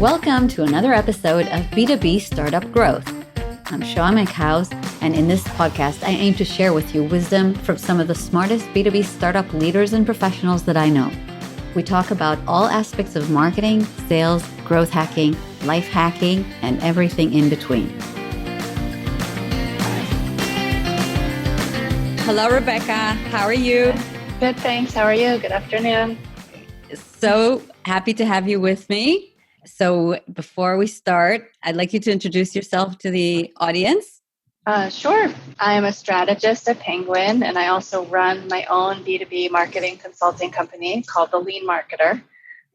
Welcome to another episode of B2B Startup Growth. I'm Shoa McHouse, and in this podcast, I aim to share with you wisdom from some of the smartest B2B startup leaders and professionals that I know. We talk about all aspects of marketing, sales, growth hacking, life hacking, and everything in between. Hello, Rebecca. How are you? Good, thanks. How are you? Good afternoon. So happy to have you with me. So before we start, I'd like you to introduce yourself to the audience. Sure. I am a strategist at Penguin, and I also run my own B2B marketing consulting company called The Lean Marketer.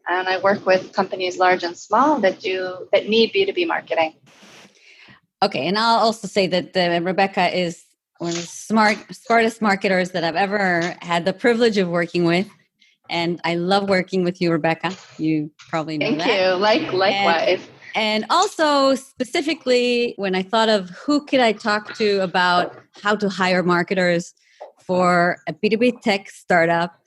And I work with companies large and small that need B2B marketing. Okay, and I'll also say that Rebecca is one of the smartest marketers that I've ever had the privilege of working with. And I love working with you, Rebecca. You probably know that. Thank you. Likewise. And also specifically, when I thought of who could I talk to about how to hire marketers for a B2B tech startup,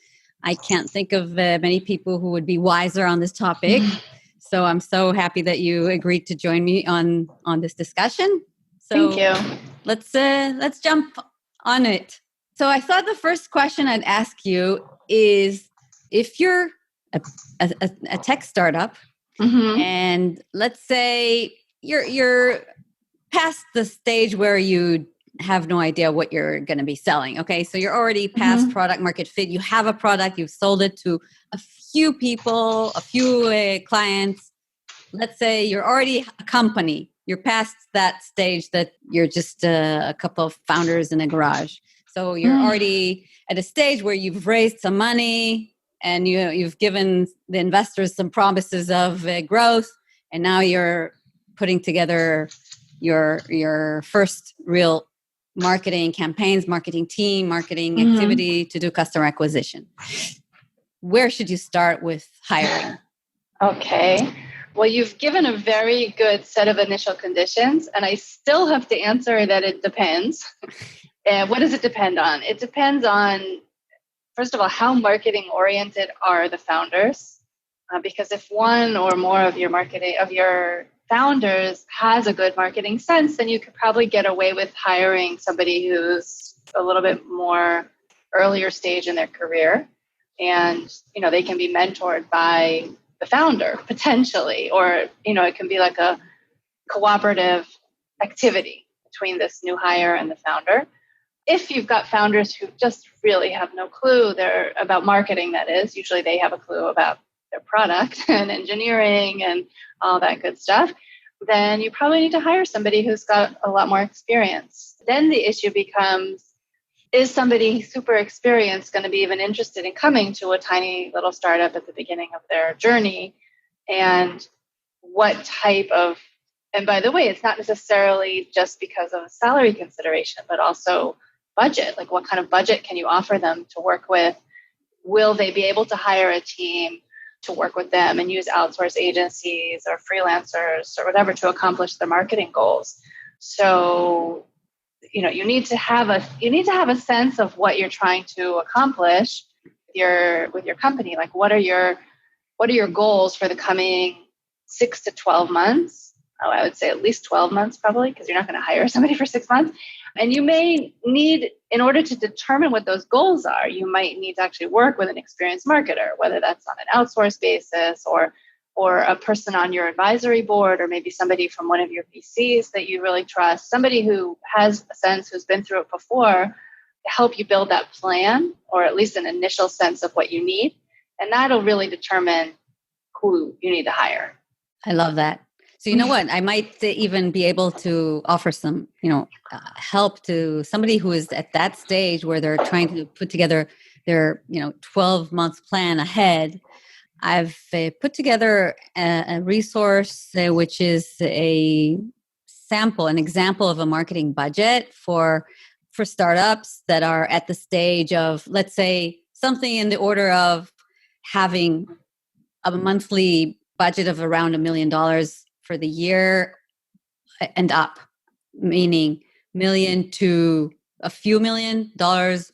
I can't think of many people who would be wiser on this topic. So I'm so happy that you agreed to join me on this discussion. So thank you. Let's jump on it. So I thought the first question I'd ask you is, if you're a tech startup, and let's say you're past the stage where you have no idea what you're going to be selling. Okay, so you're already past product market fit. You have a product, you've sold it to a few people, a few clients. Let's say you're already a company. You're past that stage that you're just a couple of founders in a garage. So you're already at a stage where you've raised some money, and you've given the investors some promises of growth, and now you're putting together your first real marketing campaigns, marketing team, marketing activity to do customer acquisition. Where should you start with hiring? Okay. Well, you've given a very good set of initial conditions, and I still have to answer that it depends. What does it depend on? It depends on, first of all, how marketing oriented are the founders? Because if one or more of your founders has a good marketing sense, then you could probably get away with hiring somebody who's a little bit more earlier stage in their career, and they can be mentored by the founder potentially, or it can be like a cooperative activity between this new hire and the founder. If you've got founders who just really have no clue about marketing, that is, usually they have a clue about their product and engineering and all that good stuff, then you probably need to hire somebody who's got a lot more experience. Then the issue becomes, is somebody super experienced going to be even interested in coming to a tiny little startup at the beginning of their journey? And what type of, and by the way, it's not necessarily just because of salary consideration, but also budget. Like, what kind of budget can you offer them to work with? Will they be able to hire a team to work with them and use outsource agencies or freelancers or whatever to accomplish their marketing goals? So, you need to have a sense of what you're trying to accomplish with your company. Like, what are your goals for the coming 6 to 12 months? I would say at least 12 months, probably, because you're not going to hire somebody for 6 months. And you may need, in order to determine what those goals are, you might need to actually work with an experienced marketer, whether that's on an outsource basis or a person on your advisory board, or maybe somebody from one of your VCs that you really trust, somebody who has a sense, who's been through it before, to help you build that plan, or at least an initial sense of what you need. And that'll really determine who you need to hire. I love that. So you know what? I might even be able to offer some, help to somebody who is at that stage where they're trying to put together their, 12-month plan ahead. I've put together a resource which is an example of a marketing budget for startups that are at the stage of, let's say, something in the order of having a monthly budget of around $1 million for the year and up, meaning million to a few $1 million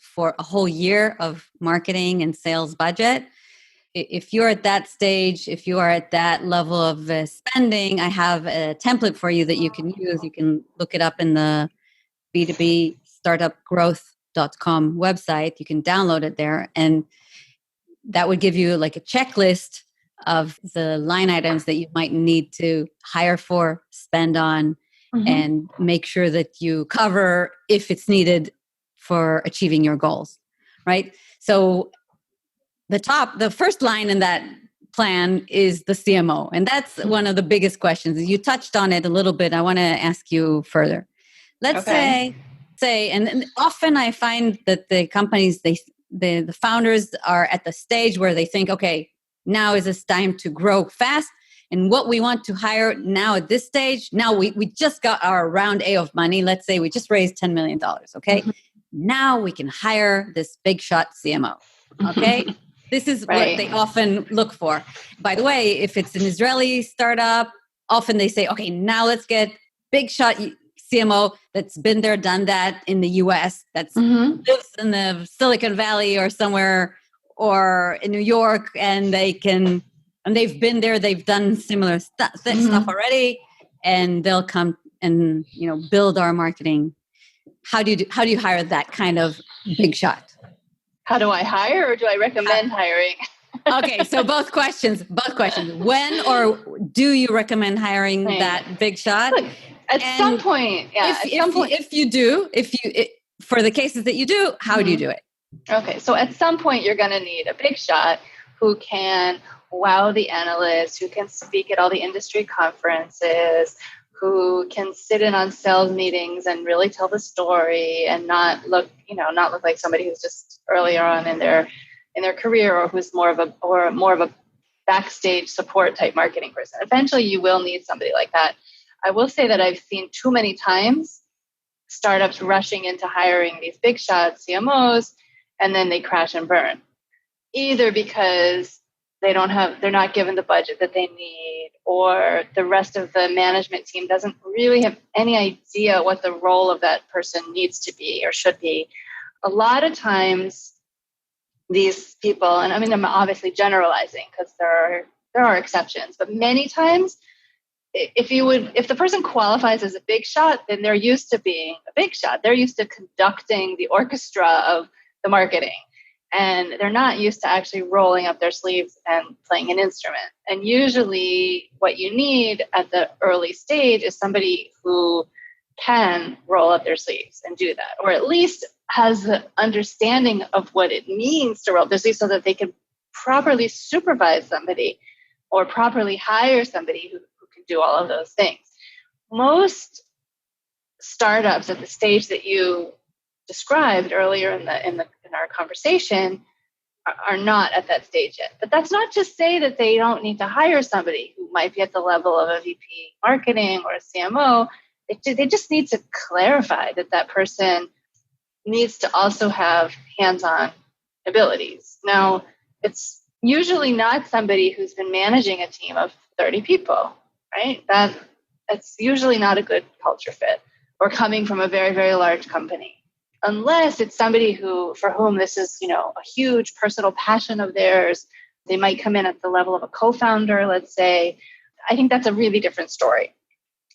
for a whole year of marketing and sales budget. if you're at that stage, if you are at that level of spending, I have a template for you that you can use. You can look it up in the B2B startupgrowth.com website. You can download it there, and that would give you like a checklist of the line items that you might need to hire for, spend on, and make sure that you cover if it's needed for achieving your goals, right? So the first line in that plan is the CMO. And that's one of the biggest questions. You touched on it a little bit. I want to ask you further. Let's say, and often I find that the companies, the founders are at the stage where they think, okay, now is this time to grow fast. And what we want to hire now at this stage, now we just got our round A of money. Let's say we just raised $10 million. Okay. Now we can hire this big shot CMO. Okay. This is what they often look for. By the way, if it's an Israeli startup, often they say, okay, now let's get big shot CMO that's been there, done that in the US, that's lives in the Silicon Valley or somewhere or in New York, and they've been there, they've done similar stuff already, and they'll come and build our marketing. How do you hire that kind of big shot? How do I hire, or do I recommend hiring? Okay, so both questions. When or do you recommend hiring that big shot? Look, at some point, If you do, for the cases that you do, how do you do it? Okay, so at some point you're going to need a big shot who can wow the analysts, who can speak at all the industry conferences, who can sit in on sales meetings and really tell the story and not look like somebody who's just earlier on in their career, or who's more of a backstage support type marketing person. Eventually you will need somebody like that. I will say that I've seen too many times startups rushing into hiring these big shot CMOs, and then they crash and burn, either because they're not given the budget that they need, or the rest of the management team doesn't really have any idea what the role of that person needs to be or should be. A lot of times these people, and I mean, I'm obviously generalizing because there are exceptions, but many times if the person qualifies as a big shot, then they're used to being a big shot. They're used to conducting the orchestra of the marketing. And they're not used to actually rolling up their sleeves and playing an instrument. And usually what you need at the early stage is somebody who can roll up their sleeves and do that, or at least has the understanding of what it means to roll up their sleeves so that they can properly supervise somebody or properly hire somebody who can do all of those things. Most startups at the stage that you described earlier in our conversation are not at that stage yet. But that's not to say that they don't need to hire somebody who might be at the level of a VP marketing or a CMO. They just need to clarify that person needs to also have hands-on abilities. Now, it's usually not somebody who's been managing a team of 30 people, right? That's usually not a good culture fit, or coming from a very, very large company. Unless it's somebody for whom this is, a huge personal passion of theirs. They might come in at the level of a co-founder, let's say. I think that's a really different story.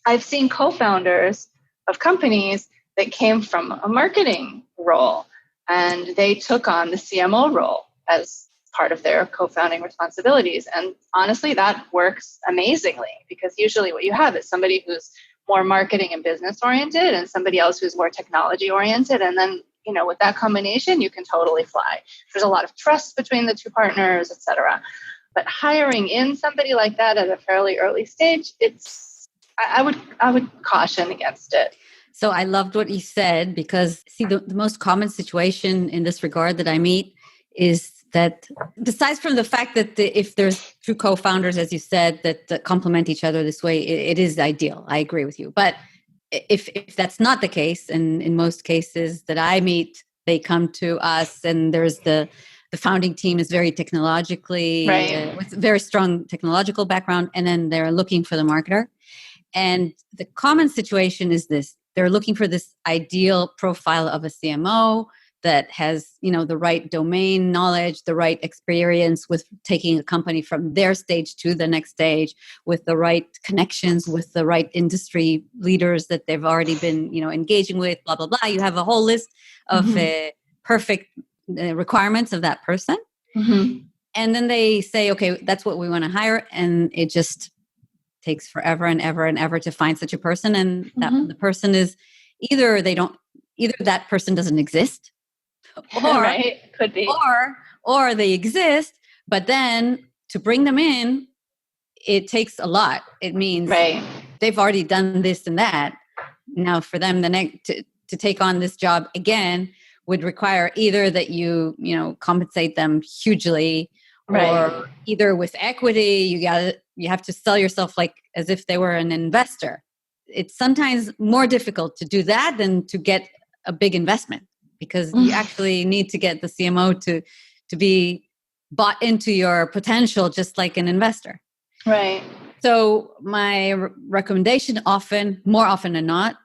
I've seen co-founders of companies that came from a marketing role, and they took on the CMO role as part of their co-founding responsibilities. And honestly, that works amazingly, because usually what you have is somebody who's more marketing and business oriented and somebody else who's more technology oriented. And then, with that combination, you can totally fly. There's a lot of trust between the two partners, et cetera. But hiring in somebody like that at a fairly early stage, I would caution against it. So I loved what you said, because see, the most common situation in this regard that I meet is that, besides from the fact that if there's two co-founders, as you said, that complement each other this way, it is ideal. I agree with you. But if that's not the case, and in most cases that I meet, they come to us and there's the founding team is very technologically, with very strong technological background, and then they're looking for the marketer. And the common situation is this: they're looking for this ideal profile of a CMO that has, the right domain knowledge, the right experience with taking a company from their stage to the next stage, with the right connections, with the right industry leaders that they've already been, engaging with, blah, blah, blah. You have a whole list of perfect requirements of that person. Mm-hmm. And then they say, okay, that's what we want to hire. And it just takes forever and ever and ever to find such a person. And that the person is either that person doesn't exist, or right, could be, or they exist, but then to bring them in, it takes a lot. It means they've already done this and that. Now for them, to take on this job again would require either that you compensate them hugely, or either with equity, you have to sell yourself like as if they were an investor. It's sometimes more difficult to do that than to get a big investment, because you actually need to get the CMO to be bought into your potential, just like an investor. Right. So my recommendation more often than not,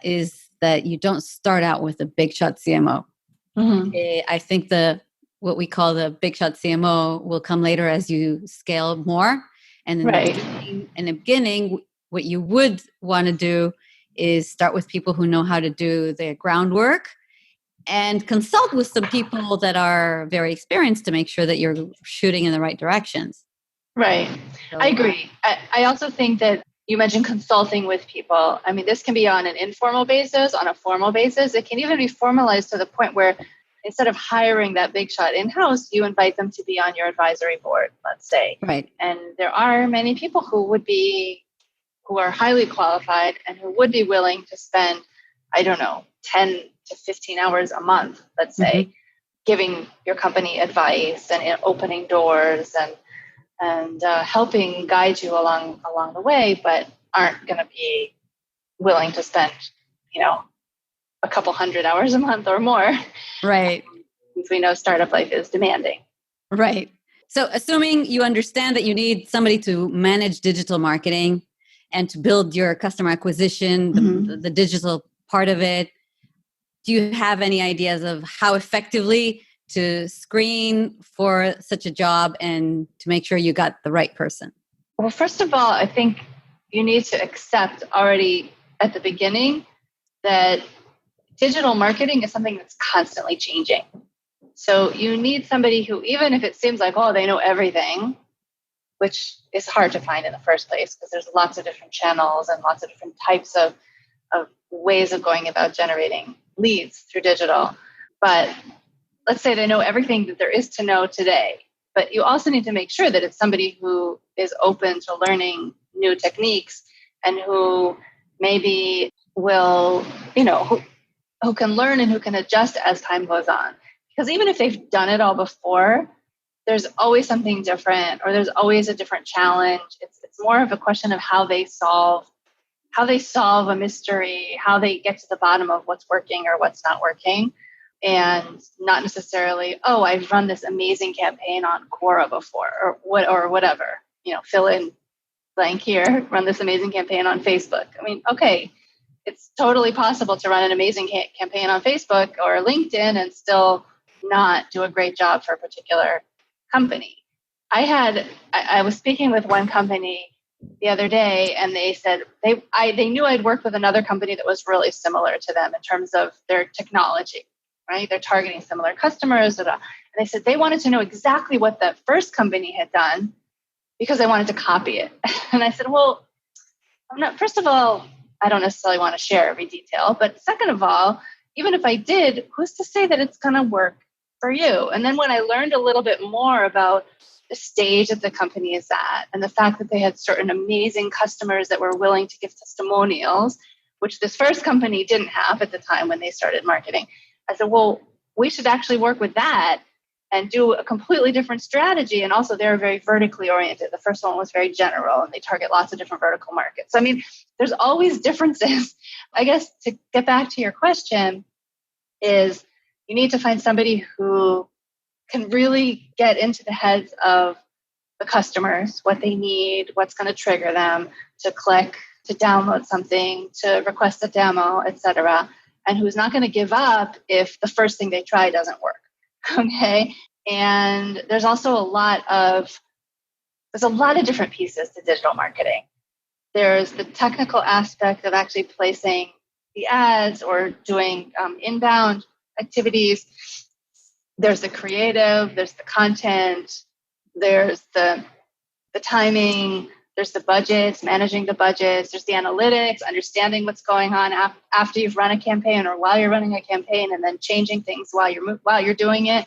is that you don't start out with a big shot CMO. I think what we call the big shot CMO will come later as you scale more. And in the beginning, what you would want to do is start with people who know how to do the groundwork and consult with some people that are very experienced to make sure that you're shooting in the right directions. Right. So, I agree. I also think that you mentioned consulting with people. I mean, this can be on an informal basis, on a formal basis. It can even be formalized to the point where instead of hiring that big shot in-house, you invite them to be on your advisory board, let's say. Right. And there are many people who are highly qualified and who would be willing to spend, 10 to 15 hours a month, let's say, giving your company advice and opening doors and helping guide you along the way, but aren't going to be willing to spend, a couple hundred hours a month or more. Right. Since we know startup life is demanding. Right. So assuming you understand that you need somebody to manage digital marketing and to build your customer acquisition, the digital part of it, do you have any ideas of how effectively to screen for such a job and to make sure you got the right person? Well, first of all, I think you need to accept already at the beginning that digital marketing is something that's constantly changing. So you need somebody who, even if it seems like, they know everything, which is hard to find in the first place because there's lots of different channels and lots of different types of ways of going about generating leads through digital. But let's say they know everything that there is to know today. But you also need to make sure that it's somebody who is open to learning new techniques and who maybe will, who can learn and who can adjust as time goes on. Because even if they've done it all before, there's always something different, or there's always a different challenge. It's more of a question of how they solve a mystery, how they get to the bottom of what's working or what's not working, and not necessarily, I've run this amazing campaign on Quora before, or whatever. Fill in blank here. Run this amazing campaign on Facebook. I mean, okay. It's totally possible to run an amazing campaign on Facebook or LinkedIn and still not do a great job for a particular company. I was speaking with one company the other day, and they said they knew I'd worked with another company that was really similar to them in terms of their technology, right? They're targeting similar customers. And they said they wanted to know exactly what the first company had done because they wanted to copy it. And I said, well, first of all, I don't necessarily want to share every detail, but second of all, even if I did, who's to say that it's going to work for you? And then when I learned a little bit more about the stage that the company is at and the fact that they had certain amazing customers that were willing to give testimonials, which this first company didn't have at the time when they started marketing, I said, well, we should actually work with that and do a completely different strategy. And also they're very vertically oriented. The first one was very general and they target lots of different vertical markets. So, I mean, there's always differences. I guess to get back to your question is you need to find somebody who can really get into the heads of the customers, what they need, what's going to trigger them to click, to download something, to request a demo, etc., and who's not going to give up if the first thing they try doesn't work. Okay. And there's also a lot of different pieces to digital marketing. There's the technical aspect of actually placing the ads or doing inbound activities. There's the creative, there's the content, there's the timing, there's the budgets, managing the budgets, there's the analytics, understanding what's going on after you've run a campaign or while you're running a campaign, and then changing things while you're doing it.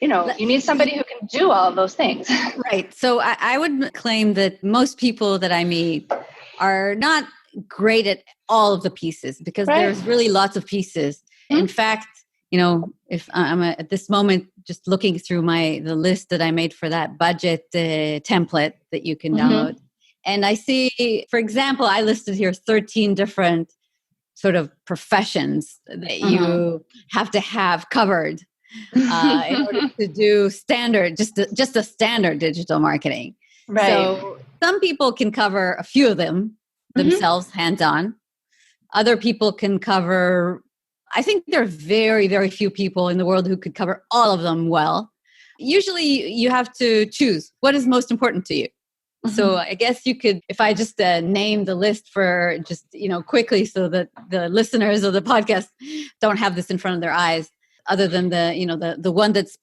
You need somebody who can do all of those things. Right. So I would claim that most people that I meet are not great at all of the pieces, because there's really lots of pieces. Mm-hmm. In fact, if I'm at this moment just looking through the list that I made for that budget template that you can download, and I see, for example, I listed here 13 different sort of professions that you have to have covered in order to do standard, just a standard digital marketing. Right. So some people can cover a few of them themselves, hands-on. Other people can cover, I think there are very, very few people in the world who could cover all of them well. Usually you have to choose what is most important to you. Mm-hmm. So I guess you could, if I just name the list for just, quickly, so that the listeners of the podcast don't have this in front of their eyes, other than the one that's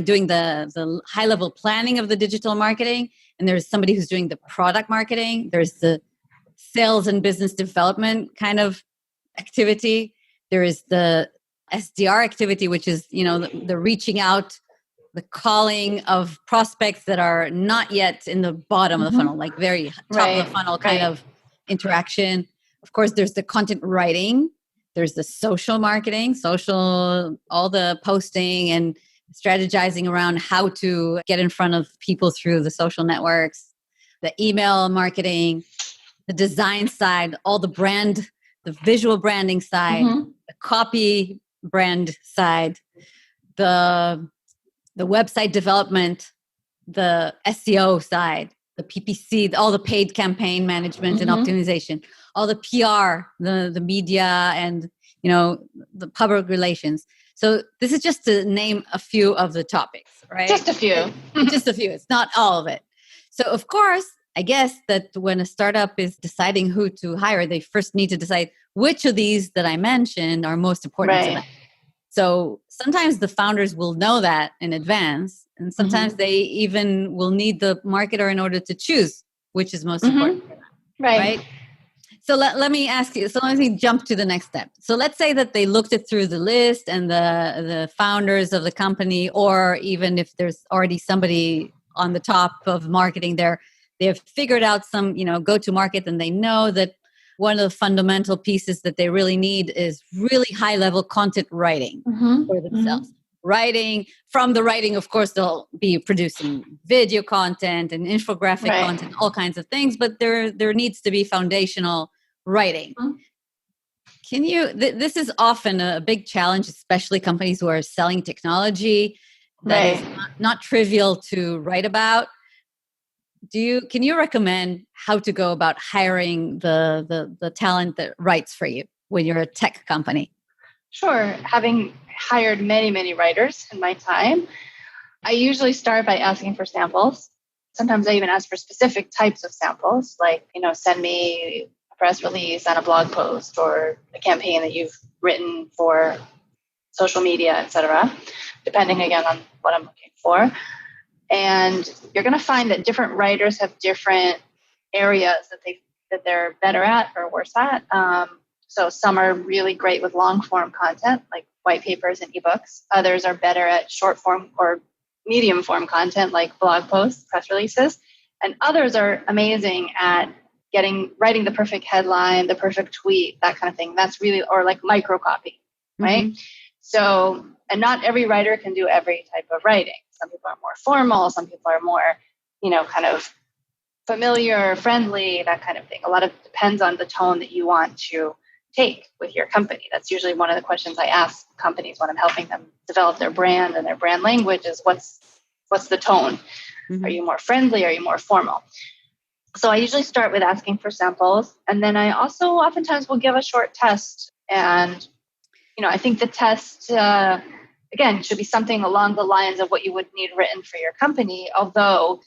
doing the high level planning of the digital marketing. And there's somebody who's doing the product marketing. There's the sales and business development kind of activity. There is the SDR activity, which is, the reaching out, the calling of prospects that are not yet in the bottom of the funnel, like very top of the funnel kind of interaction. Of course, there's the content writing. There's the social marketing, all the posting and strategizing around how to get in front of people through the social networks, the email marketing, the design side, all the visual branding side, the copy brand side, the website development, the SEO side, the PPC, all the paid campaign management and optimization, all the PR, the media, and the public relations. So this is just to name a few of the topics, right? Just a few. Just a few. It's not all of it. So of course, I guess that when a startup is deciding who to hire, they first need to decide which of these that I mentioned are most important to them. So sometimes the founders will know that in advance, and sometimes they even will need the marketer in order to choose which is most important for them. Right? So let me ask you, so let me jump to the next step. So let's say that they looked it through the list, and the founders of the company, or even if there's already somebody on the top of marketing there, they've figured out some, go-to market, and they know that one of the fundamental pieces that they really need is really high-level content writing for themselves. From the writing, of course, they'll be producing video content and infographic content, all kinds of things, but there needs to be foundational writing. This is often a big challenge, especially companies who are selling technology that is not trivial to write about. Can you recommend how to go about hiring the talent that writes for you when you're a tech company? Sure. Having hired many, many writers in my time, I usually start by asking for samples. Sometimes I even ask for specific types of samples, like, send me a press release on a blog post or a campaign that you've written for social media, etc., depending again on what I'm looking for. And you're going to find that different writers have different areas that they're better at or worse at. So some are really great with long form content, like white papers and ebooks. Others are better at short form or medium form content, like blog posts, press releases. And others are amazing at writing the perfect headline, the perfect tweet, that kind of thing. That's really, or like micro copy, right? So, and not every writer can do every type of writing. Some people are more formal. Some people are more, kind of familiar, friendly, that kind of thing. A lot of it depends on the tone that you want to take with your company. That's usually one of the questions I ask companies when I'm helping them develop their brand and their brand language is what's the tone? Are you more friendly? Are you more formal? So I usually start with asking for samples. And then I also oftentimes will give a short test and I think the test, again, should be something along the lines of what you would need written for your company, although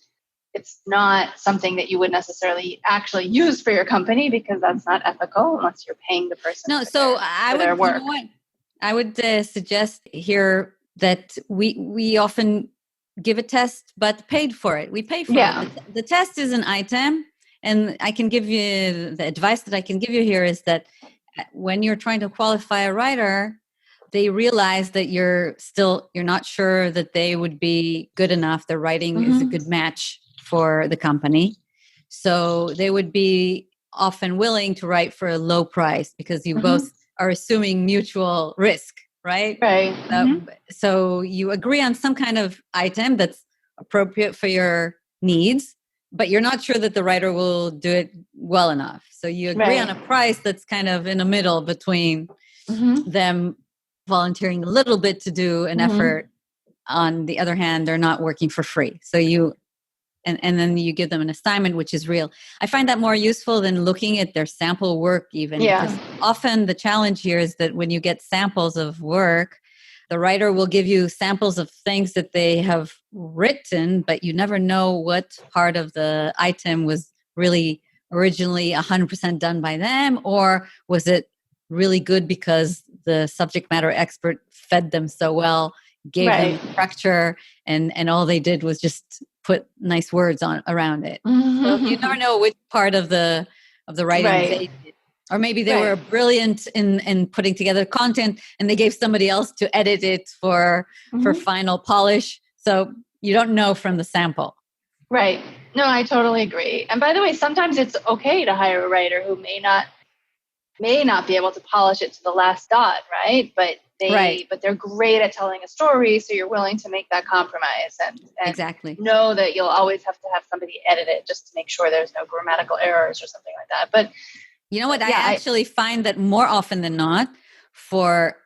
it's not something that you would necessarily actually use for your company because that's not ethical unless you're paying the person No, for their work. You know what? I would suggest here that we often give a test, but paid for it. We pay for it. The test is an item, and I can give you the advice that I can give you here is that when you're trying to qualify a writer, they realize that you're not sure that they would be good enough. Their writing is a good match for the company. So they would be often willing to write for a low price because you both are assuming mutual risk, right? Right. So you agree on some kind of item that's appropriate for your needs, but you're not sure that the writer will do it well enough. So you agree on a price that's kind of in the middle between them volunteering a little bit to do an effort. On the other hand, they're not working for free. So and then you give them an assignment, which is real. I find that more useful than looking at their sample work even. Yeah. Because often the challenge here is that when you get samples of work, the writer will give you samples of things that they have written, but you never know what part of the item was really originally 100% done by them, or was it really good because the subject matter expert fed them so well, gave them the structure, and all they did was just put nice words around it. So you never know which part of the writing they did. Or maybe they were brilliant in putting together content and they gave somebody else to edit it for final polish. So you don't know from the sample. Right. No, I totally agree. And by the way, sometimes it's okay to hire a writer who may not be able to polish it to the last dot, right? But they're great at telling a story, so you're willing to make that compromise and exactly know that you'll always have to have somebody edit it just to make sure there's no grammatical errors or something like that. But you know what? I actually find that more often than not,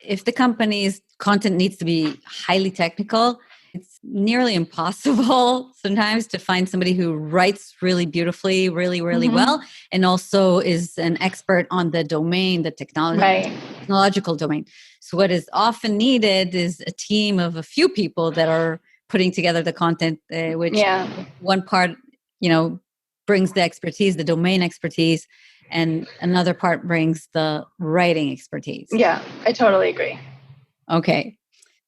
if the company's content needs to be highly technical, it's nearly impossible sometimes to find somebody who writes really beautifully, really, really well, and also is an expert on the domain, the technological domain. So what is often needed is a team of a few people that are putting together the content, which one part, brings the expertise, the domain expertise, and another part brings the writing expertise. Yeah, I totally agree. Okay.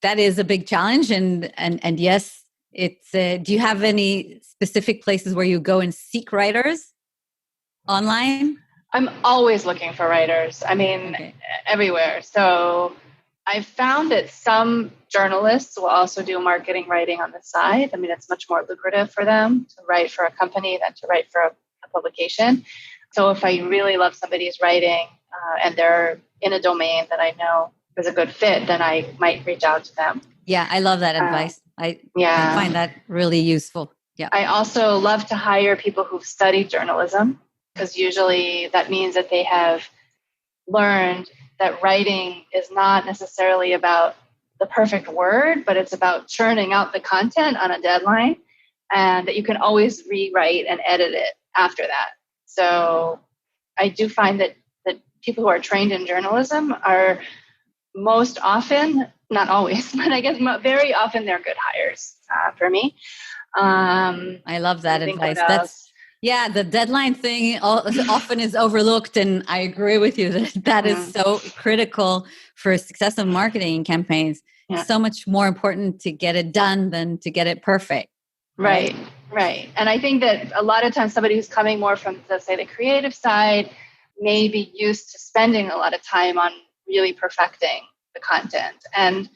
That is a big challenge. And yes, it's, do you have any specific places where you go and seek writers online? I'm always looking for writers. I mean, everywhere. So I've found that some journalists will also do marketing writing on the side. I mean, it's much more lucrative for them to write for a company than to write for a publication. So if I really love somebody's writing and they're in a domain that I know is a good fit, then I might reach out to them. Yeah, I love that advice. I find that really useful. Yeah. I also love to hire people who've studied journalism because usually that means that they have learned that writing is not necessarily about the perfect word, but it's about churning out the content on a deadline and that you can always rewrite and edit it after that. So I do find that people who are trained in journalism are most often, not always, but I guess very often they're good hires for me. I love that advice. The deadline thing often is overlooked, and I agree with you that is so critical for success of marketing campaigns. Yeah. So much more important to get it done than to get it perfect. Right. And I think that a lot of times somebody who's coming more from, let's say, the creative side may be used to spending a lot of time on really perfecting the content. And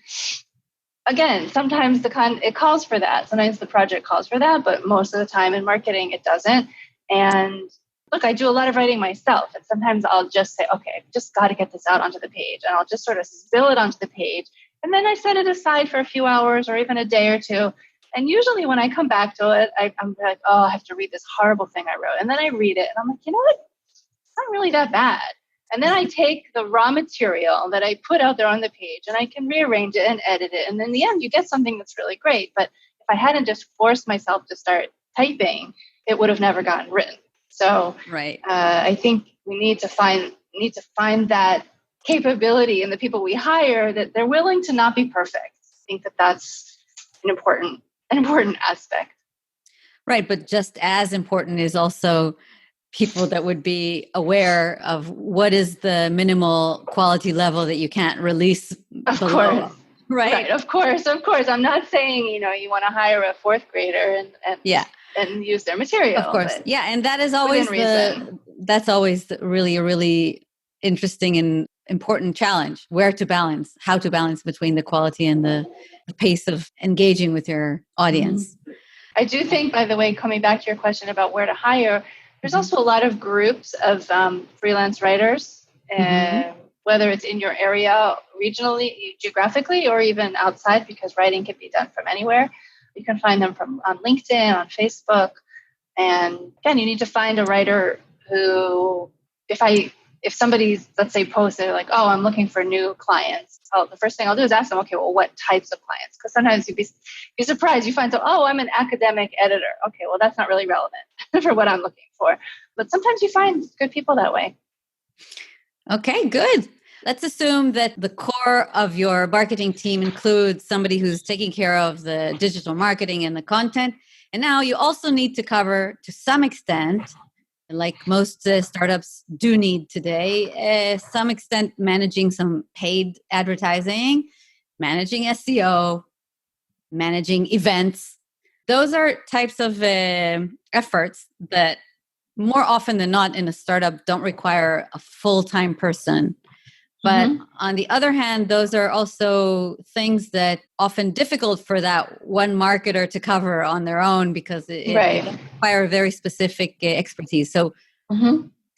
again, sometimes it calls for that. Sometimes the project calls for that, but most of the time in marketing, it doesn't. And look, I do a lot of writing myself. And sometimes I'll just say, okay, I've just got to get this out onto the page. And I'll just sort of spill it onto the page. And then I set it aside for a few hours or even a day or two. And usually when I come back to it, I'm like, oh, I have to read this horrible thing I wrote. And then I read it and I'm like, you know what? It's not really that bad. And then I take the raw material that I put out there on the page and I can rearrange it and edit it. And in the end, you get something that's really great. But if I hadn't just forced myself to start typing, it would have never gotten written. So I think we need to find that capability in the people we hire that they're willing to not be perfect. I think that that's an important aspect. Right. But just as important is also people that would be aware of what is the minimal quality level that you can't release Of below. course. Right. Of course. I'm not saying, you want to hire a fourth grader and use their material. Of course. Yeah. And that is always that's always really a really interesting and important challenge, how to balance between the quality and the pace of engaging with your audience. Mm-hmm. I do think, by the way, coming back to your question about where to hire, there's also a lot of groups of freelance writers, whether it's in your area regionally, geographically, or even outside, because writing can be done from anywhere. You can find them on LinkedIn, on Facebook. And again, you need to find a writer who, if somebody's, let's say, posted like, oh, I'm looking for new clients, the first thing I'll do is ask them, okay, well, what types of clients? Because sometimes you'd be surprised. You find, I'm an academic editor. Okay, well, that's not really relevant for what I'm looking for. But sometimes you find good people that way. Okay, good. Let's assume that the core of your marketing team includes somebody who's taking care of the digital marketing and the content. And now you also need to cover, to some extent, like most startups do need today, some extent managing some paid advertising, managing SEO, managing events. Those are types of efforts that more often than not in a startup don't require a full-time person. But on the other hand, those are also things that often difficult for that one marketer to cover on their own because it require very specific expertise. So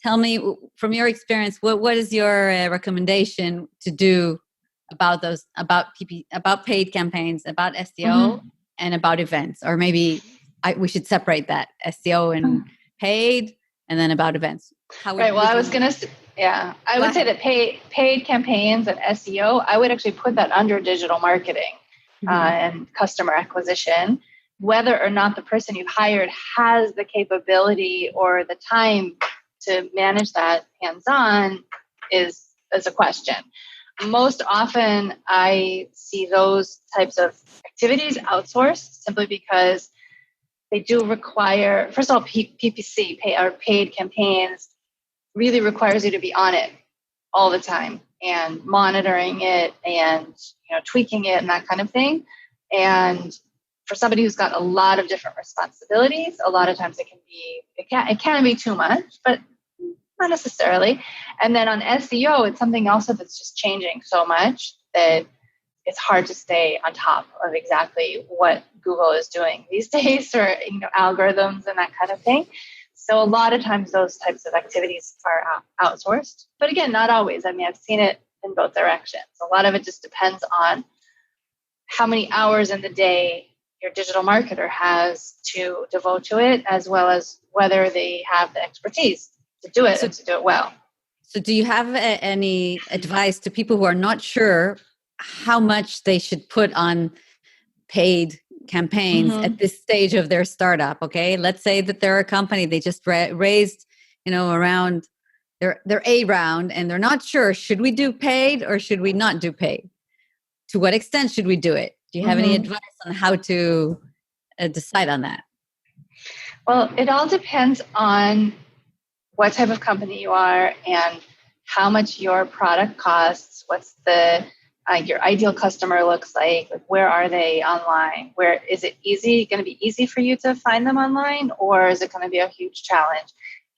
tell me, from your experience, what is your recommendation to do about those, about paid campaigns, about SEO and about events? Or maybe we should separate that, SEO and paid, and then about events. I was going to I would say that paid campaigns and SEO, I would actually put that under digital marketing and customer acquisition. Whether or not the person you've hired has the capability or the time to manage that hands-on is a question. Most often, I see those types of activities outsourced simply because they do require, first of all, PPC, paid campaigns, really requires you to be on it all the time and monitoring it and tweaking it and that kind of thing. And for somebody who's got a lot of different responsibilities, a lot of times it can be too much, but not necessarily. And then on SEO, it's something also that's just changing so much that it's hard to stay on top of exactly what Google is doing these days, or algorithms and that kind of thing. So a lot of times those types of activities are outsourced. But again, not always. I mean, I've seen it in both directions. A lot of it just depends on how many hours in the day your digital marketer has to devote to it, as well as whether they have the expertise to do it and to do it well. So do you have any advice to people who are not sure how much they should put on paid campaigns at this stage of their startup? Okay, let's say that they're a company, they just raised around their A round, and they're not sure, should we do paid or should we not do paid? To what extent should we do it? Do you have any advice on how to decide on that? Well, it all depends on what type of company you are and how much your product costs, what's the your ideal customer looks like where are they online? Where is it going to be easy for you to find them online, or is it going to be a huge challenge?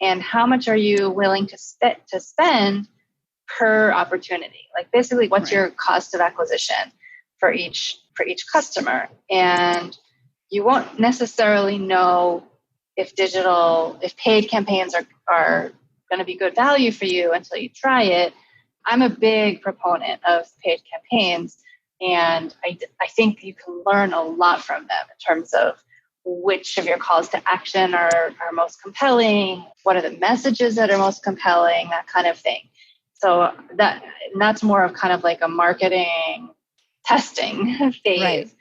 And how much are you willing to spend per opportunity? Like basically, what's your cost of acquisition for each customer? And you won't necessarily know if paid campaigns are going to be good value for you until you try it. I'm a big proponent of paid campaigns, and I think you can learn a lot from them in terms of which of your calls to action are most compelling, what are the messages that are most compelling, that kind of thing. So that's more of kind of like a marketing testing phase. Right.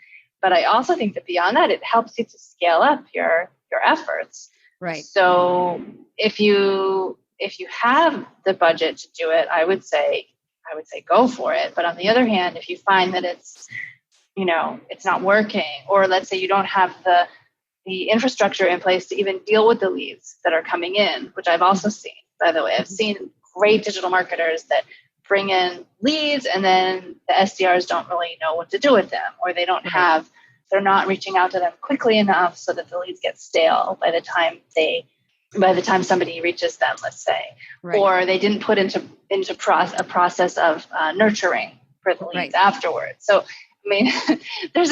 But I also think that beyond that, it helps you to scale up your efforts. Right. So if you have the budget to do it, I would say I would say go for it. But on the other hand, if you find that it's not working, or let's say you don't have the infrastructure in place to even deal with the leads that are coming in, which I've also seen, by the way. I've seen great digital marketers that bring in leads and then the SDRs don't really know what to do with them, or they don't have, they're not reaching out to them quickly enough so that the leads get stale by the time somebody reaches them, let's say, or they didn't put into a process of nurturing for the leads afterwards. So, I mean, there's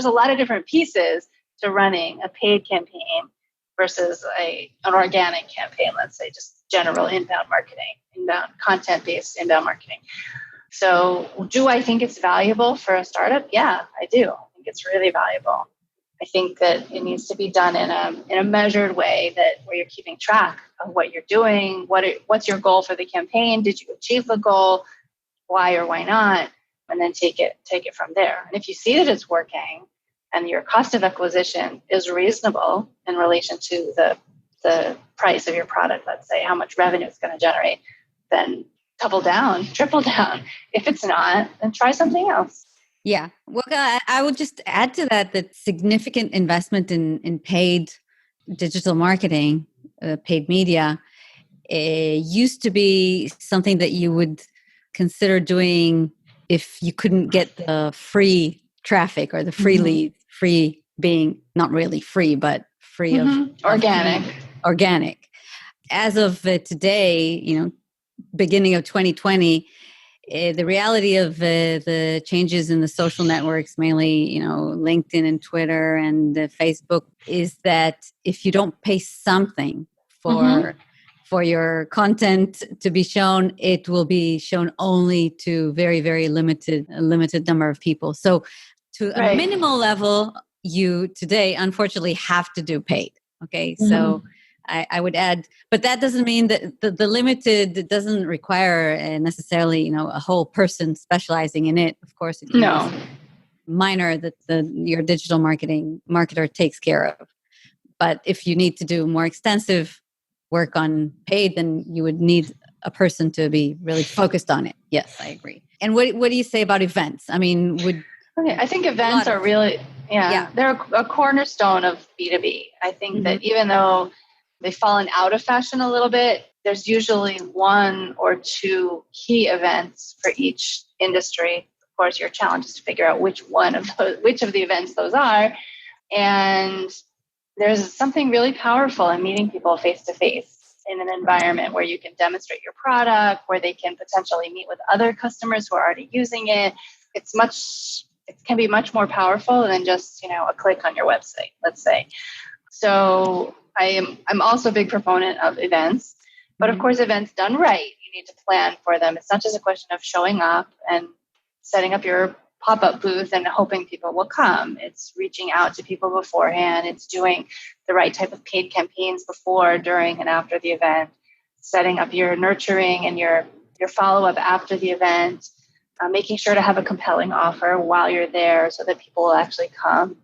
a lot of different pieces to running a paid campaign versus an organic campaign, let's say, just general inbound marketing, inbound content-based inbound marketing. So do I think it's valuable for a startup? Yeah, I do. I think it's really valuable. I think that it needs to be done in a measured way, where you're keeping track of what you're doing, what's your goal for the campaign, did you achieve the goal, why or why not, and then take it from there. And if you see that it's working and your cost of acquisition is reasonable in relation to the price of your product, let's say, how much revenue it's going to generate, then double down, triple down. If it's not, then try something else. Yeah. Well, I would just add to that significant investment in paid digital marketing, paid media, used to be something that you would consider doing if you couldn't get the free traffic or the free leads, free being not really free, but free of organic. As of today, beginning of 2020, the reality of the changes in the social networks, mainly, LinkedIn and Twitter and Facebook, is that if you don't pay something for your content to be shown, it will be shown only to very, very limited number of people. So to a minimal level, you today, unfortunately, have to do paid. Okay. So I would add, but that doesn't mean that the limited doesn't require necessarily, a whole person specializing in it. Of course, it can be minor that your digital marketer takes care of. But if you need to do more extensive work on paid, then you would need a person to be really focused on it. Yes, I agree. And what do you say about events? I mean, I think events are really, they're a cornerstone of B2B. I think that even though they've fallen out of fashion a little bit, there's usually one or two key events for each industry. Of course, your challenge is to figure out which of the events those are. And there's something really powerful in meeting people face to face in an environment where you can demonstrate your product, where they can potentially meet with other customers who are already using it. It can be much more powerful than just, a click on your website, let's say. So I'm also a big proponent of events, but of course, events done right, you need to plan for them. It's not just a question of showing up and setting up your pop-up booth and hoping people will come. It's reaching out to people beforehand. It's doing the right type of paid campaigns before, during, and after the event, setting up your nurturing and your follow-up after the event, making sure to have a compelling offer while you're there so that people will actually come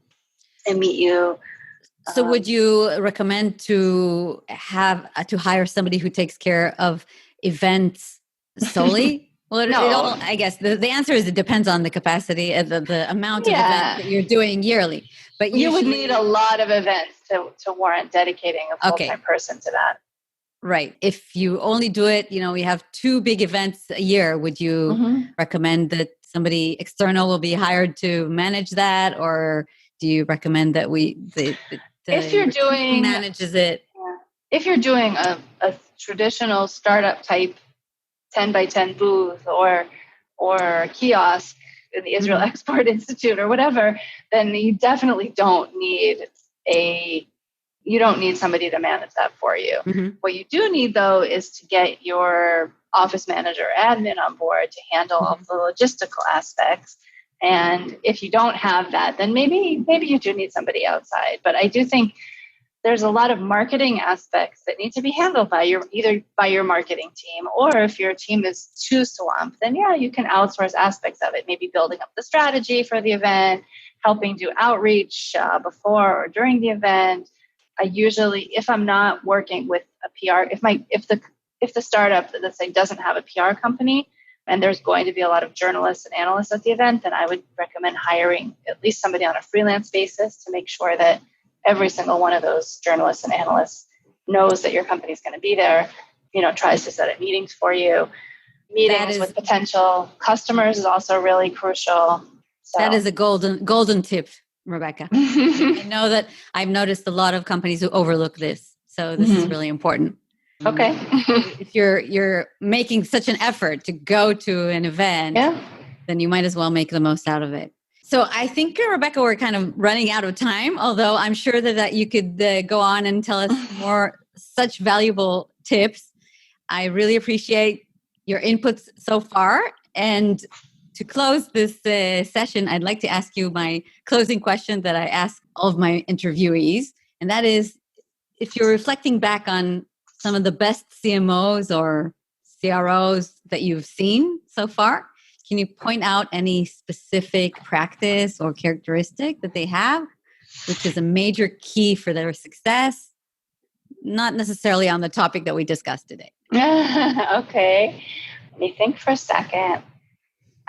and meet you. So would you recommend to hire somebody who takes care of events solely? Well, no. I guess the answer is it depends on the capacity and the amount of events that you're doing yearly. But usually, you would need a lot of events to warrant dedicating a full-time person to that. Right. If you only do it, we have 2 big events a year, would you recommend that somebody external will be hired to manage that? Or do you recommend that if you're doing manages it? If you're doing a traditional startup type 10 by 10 booth or kiosk in the Israel Export Institute or whatever, then you definitely don't need somebody to manage that for you. What you do need, though, is to get your office manager or admin on board to handle all the logistical aspects. And if you don't have that, then maybe you do need somebody outside. But I do think there's a lot of marketing aspects that need to be handled either by your marketing team, or if your team is too swamped, then you can outsource aspects of it, maybe building up the strategy for the event, helping do outreach before or during the event. I usually, if I'm not working with a PR, if the startup, let's say, doesn't have a PR company, and there's going to be a lot of journalists and analysts at the event, then I would recommend hiring at least somebody on a freelance basis to make sure that every single one of those journalists and analysts knows that your company is going to be there, tries to set up meetings for you. Meetings with potential customers is also really crucial. So. That is a golden tip, Rebecca. I know that I've noticed a lot of companies who overlook this. So this is really important. Okay. If you're making such an effort to go to an event, then you might as well make the most out of it. So I think, Rebecca, we're kind of running out of time, although I'm sure that you could go on and tell us more such valuable tips. I really appreciate your inputs so far. And to close this session, I'd like to ask you my closing question that I ask all of my interviewees. And that is, if you're reflecting back on some of the best CMOs or CROs that you've seen so far, can you point out any specific practice or characteristic that they have, which is a major key for their success? Not necessarily on the topic that we discussed today. Okay. Let me think for a second.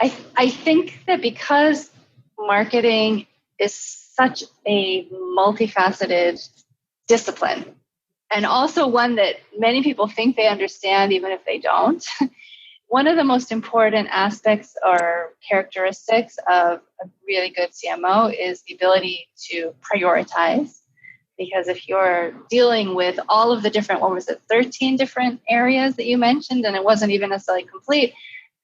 I think that because marketing is such a multifaceted discipline, and also one that many people think they understand even if they don't, one of the most important aspects or characteristics of a really good CMO is the ability to prioritize. Because if you're dealing with all of the different, 13 different areas that you mentioned, and it wasn't even necessarily complete,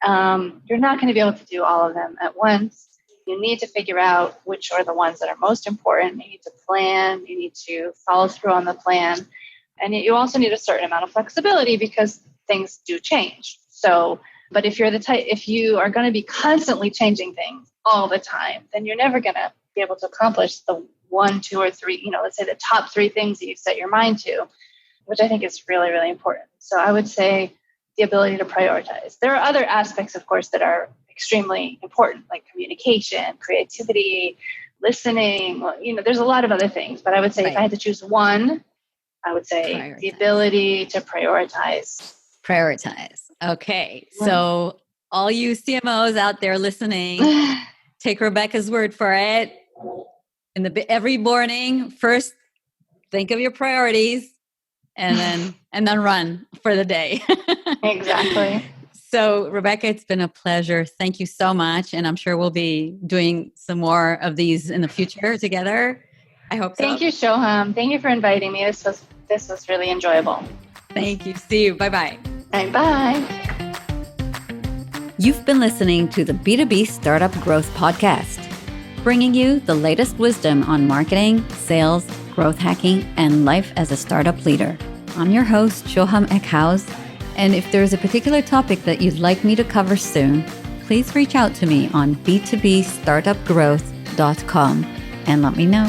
you're not going to be able to do all of them at once. You need to figure out which are the ones that are most important. You need to plan. You need to follow through on the plan. And you also need a certain amount of flexibility because things do change. So, but if you are going to be constantly changing things all the time, then you're never going to be able to accomplish the 1, 2, or 3, let's say the top 3 things that you've set your mind to, which I think is really, really important. So I would say the ability to prioritize. There are other aspects, of course, that are extremely important, like communication, creativity, listening. There's a lot of other things, but I would say if I had to choose one, I would say the ability to prioritize. Okay. So all you CMOs out there listening, take Rebecca's word for it. Every morning, first think of your priorities and then run for the day. Exactly. So, Rebecca, it's been a pleasure. Thank you so much. And I'm sure we'll be doing some more of these in the future together. I hope so. Thank you, Shoham. Thank you for inviting me. This was really enjoyable. Thank you. See you. Bye-bye. Bye. You've been listening to the B2B Startup Growth Podcast, bringing you the latest wisdom on marketing, sales, growth hacking, and life as a startup leader. I'm your host, Shoham Eckhaus, and if there's a particular topic that you'd like me to cover soon, please reach out to me on b2bstartupgrowth.com and let me know.